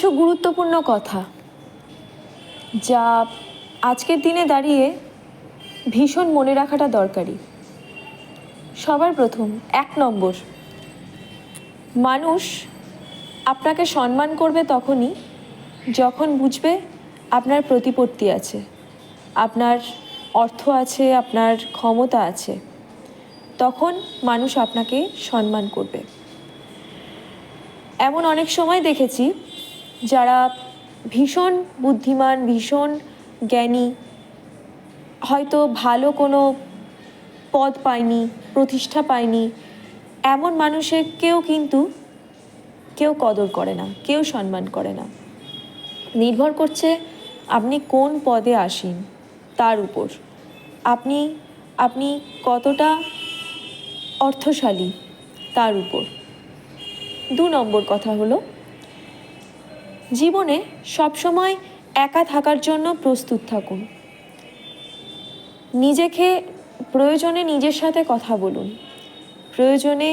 কিছু গুরুত্বপূর্ণ কথা যা আজকের দিনে দাঁড়িয়ে ভীষণ মনে রাখাটা দরকারি। সবার প্রথম 1 নম্বর, মানুষ আপনাকে সম্মান করবে তখনই যখন বুঝবে আপনার প্রতিপত্তি আছে, আপনার অর্থ আছে, আপনার ক্ষমতা আছে, তখন মানুষ আপনাকে সম্মান করবে। এমন অনেক সময় দেখেছি যারা ভীষণ বুদ্ধিমান, ভীষণ জ্ঞানী, হয়তো ভালো কোনো পদ পায়নি, প্রতিষ্ঠা পায়নি, এমন মানুষকেও কিন্তু কেউ কদর করে না, কেউ সম্মান করে না। নির্ভর করছে আপনি কোন পদে আসেন তার উপর, আপনি কতটা অর্থশালী তার উপর। 2 নম্বর কথা হলো, জীবনে সবসময় একা থাকার জন্য প্রস্তুত থাকুন। নিজেকে প্রয়োজনে নিজের সাথে কথা বলুন, প্রয়োজনে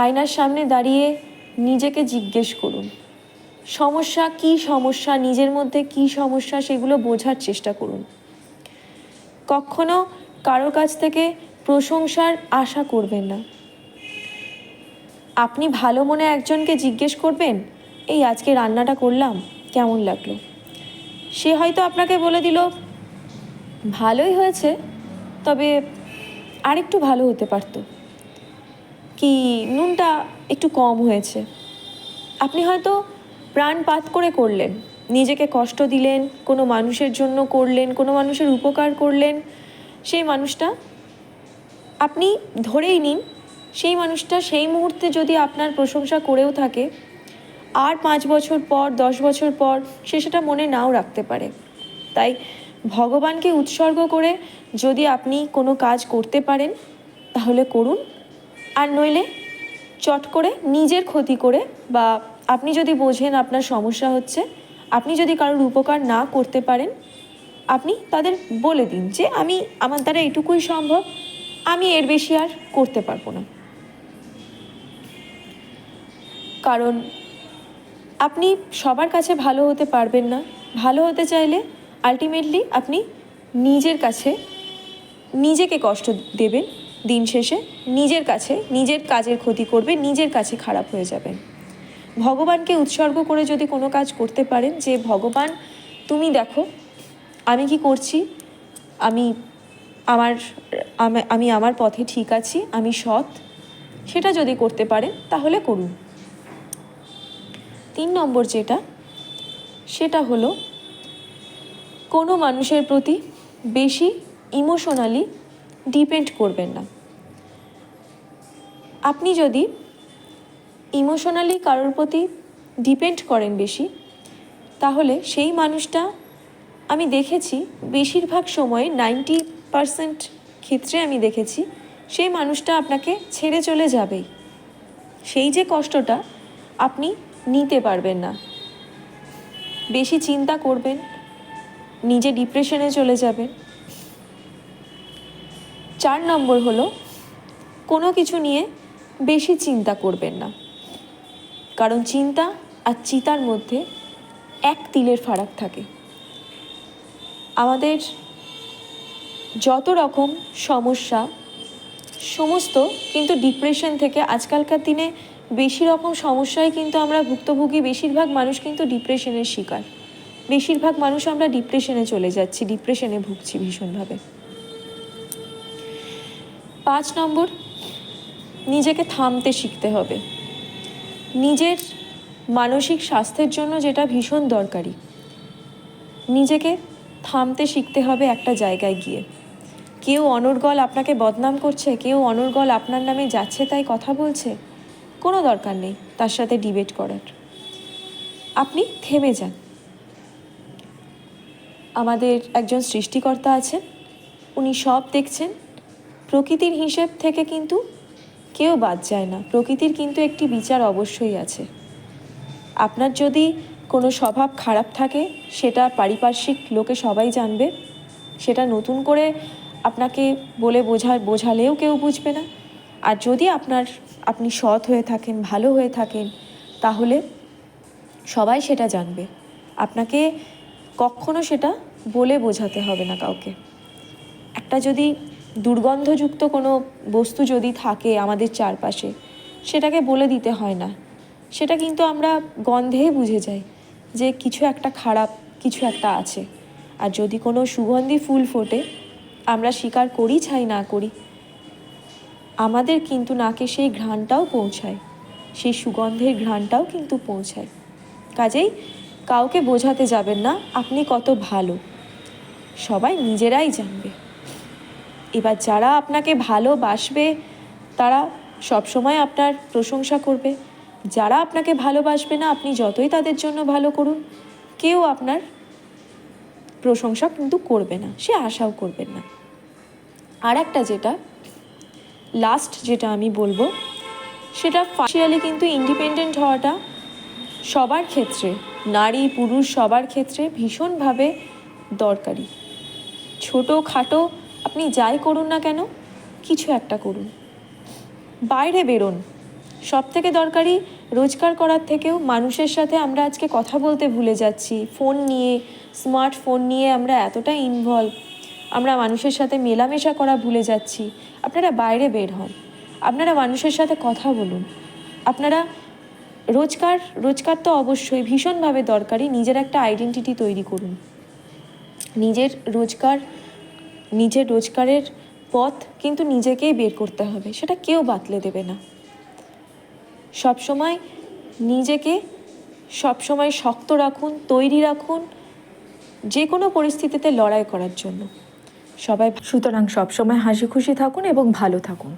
আয়নার সামনে দাঁড়িয়ে নিজেকে জিজ্ঞেস করুন সমস্যা, নিজের মধ্যে কী সমস্যা সেগুলো বোঝার চেষ্টা করুন। কখনো কারোর কাছ থেকে প্রশংসার আশা করবেন না। আপনি ভালো মনে একজনকে জিজ্ঞেস করবেন, এই আজকে রান্নাটা করলাম, কেমন লাগলো? সে হয়তো আপনাকে বলে দিল ভালোই হয়েছে, তবে আরেকটু ভালো হতে পারত, কি নুনটা একটু কম হয়েছে। আপনি হয়তো প্রাণপাত করে করলেন, নিজেকে কষ্ট দিলেন, কোনো মানুষের জন্য করলেন, কোনো মানুষের উপকার করলেন। সেই মানুষটা আপনি ধরেই নিন, সেই মানুষটা সেই মুহূর্তে যদি আপনার প্রশংসা করেও থাকে, আর 5 বছর পর, 10 বছর পর সে সেটা মনে নাও রাখতে পারে। তাই ভগবানকে উৎসর্গ করে যদি আপনি কোনো কাজ করতে পারেন তাহলে করুন, আর নইলে চট করে নিজের ক্ষতি করে, বা আপনি যদি বোঝেন আপনার সমস্যা হচ্ছে, আপনি যদি কারোর উপকার না করতে পারেন, আপনি তাদের বলে দিন যে আমার দ্বারা এটুকুই সম্ভব, আমি এর বেশি আর করতে পারবো না। কারণ আপনি সবার কাছে ভালো হতে পারবেন না। ভালো হতে চাইলে আলটিমেটলি আপনি নিজের কাছে নিজেকে কষ্ট দেবেন, দিন শেষে নিজের কাছে নিজের কাজের ক্ষতি করবে, নিজের কাছে খারাপ হয়ে যাবেন। ভগবানকে উৎসর্গ করে যদি কোনো কাজ করতে পারেন, যে ভগবান তুমি দেখো আমি কি করছি, আমি আমার পথে ঠিক আছি, আমি সৎ, সেটা যদি করতে পারেন তাহলে করুন। 3 নম্বর সেটা হলো, কোনো মানুষের প্রতি বেশি ইমোশনালি ডিপেন্ড করবেন না। আপনি যদি ইমোশনালি কারোর প্রতি ডিপেন্ড করেন বেশি, তাহলে সেই মানুষটা, আমি দেখেছি বেশিরভাগ সময়ে 90% ক্ষেত্রে আমি দেখেছি সেই মানুষটা আপনাকে ছেড়ে চলে যাবেই। সেই যে কষ্টটা আপনি নিতে পারবেন না, বেশি চিন্তা করবেন, নিজে ডিপ্রেশনে চলে যাবেন। 4 নম্বর হলো, কোনো কিছু নিয়ে বেশি চিন্তা করবেন না, কারণ চিন্তা আর চিতার মধ্যে 1 তিলের ফারাক থাকে। আমাদের যত রকম সমস্যা সমস্ত কিন্তু ডিপ্রেশন থেকে, আজকালকার দিনে বেশি রকম সমস্যায় কিন্তু আমরা ভুক্তভোগী, বেশিরভাগ মানুষ কিন্তু ডিপ্রেশনের শিকার, বেশিরভাগ মানুষ আমরা ডিপ্রেশনে চলে যাচ্ছি, ডিপ্রেশনে ভুগছি ভীষণভাবে। 5 নম্বর, নিজেকে থামতে শিখতে হবে। নিজের মানসিক স্বাস্থ্যের জন্য যেটা ভীষণ দরকারি, নিজেকে থামতে শিখতে হবে একটা জায়গায় গিয়ে। কেউ অনর্গল আপনাকে বদনাম করছে, কেউ অনর্গল আপনার নামে যাচ্ছে তাই কথা বলছে, কোনো দরকার নেই তার সাথে ডিবেট করার। আপনি থেমে যান। আমাদের একজন সৃষ্টিকর্তা আছেন, উনি সব দেখছেন। প্রকৃতির হিসেব থেকে কিন্তু কেউ বাদ যায় না, প্রকৃতির কিন্তু একটি বিচার অবশ্যই আছে। আপনার যদি কোনো স্বভাব খারাপ থাকে, সেটা পারিপার্শ্বিক লোকে সবাই জানবে, সেটা নতুন করে আপনাকে বলে বোঝালেও কেউ বুঝবে না। আর যদি আপনি সৎ হয়ে থাকেন, ভালো হয়ে থাকেন, তাহলে সবাই সেটা জানবে। আপনাকে কখনো সেটা বলে বোঝাতে হবে না কাউকে। একটা যদি দুর্গন্ধযুক্ত কোনো বস্তু যদি থাকে আমাদের চারপাশে, সেটাকে বলে দিতে হয় না। সেটা কিন্তু আমরা গন্ধেই বুঝে যাই যে কিছু একটা খারাপ, কিছু একটা আছে। আর যদি কোনো সুগন্ধি ফুল ফোটে, আমরা স্বীকার করি চাই না করি, আমাদের কিন্তু নাকে সেই ঘ্রাণটাও পৌঁছায়, সেই সুগন্ধের ঘ্রাণটাও কিন্তু পৌঁছায়। কাজেই কাউকে বোঝাতে যাবেন না আপনি কত ভালো, সবাই নিজেরাই জানবে। এবার যারা আপনাকে ভালোবাসবে তারা সবসময় আপনার প্রশংসা করবে। যারা আপনাকে ভালোবাসবে না, আপনি যতই তাদের জন্য ভালো করুন, কেউ আপনার প্রশংসা কিন্তু করবে না, সে আশাও করবেন না। আর একটা যেটা লাস্ট যেটা আমি বলবো, সেটা ফাইন্যান্সিয়ালি কিন্তু ইন্ডিপেন্ডেন্ট হওয়াটা সবার ক্ষেত্রে, নারী পুরুষ সবার ক্ষেত্রে ভীষণভাবে দরকারি। ছোটো খাটো আপনি যাই করুন না কেন, কিছু একটা করুন, বাইরে বেরোন। সব থেকে দরকারি, রোজগার করার থেকেও মানুষের সাথে আমরা আজকে কথা বলতে ভুলে যাচ্ছি। ফোন নিয়ে, স্মার্টফোন নিয়ে আমরা এতটা ইনভলভ, আমরা মানুষের সাথে মেলামেশা করা ভুলে যাচ্ছি। আপনারা বাইরে বের হন, আপনারা মানুষের সাথে কথা বলুন। আপনারা রোজগার তো অবশ্যই ভীষণভাবে দরকারি, নিজের একটা আইডেন্টিটি তৈরি করুন। নিজের রোজগারের পথ কিন্তু নিজেকেই বের করতে হবে, সেটা কেউ বাতলে দেবে না। নিজেকে সবসময় শক্ত রাখুন, তৈরি রাখুন যে কোনো পরিস্থিতিতে লড়াই করার জন্য। সুতরাং সবসময় হাসি খুশি থাকুন এবং ভালো থাকুন।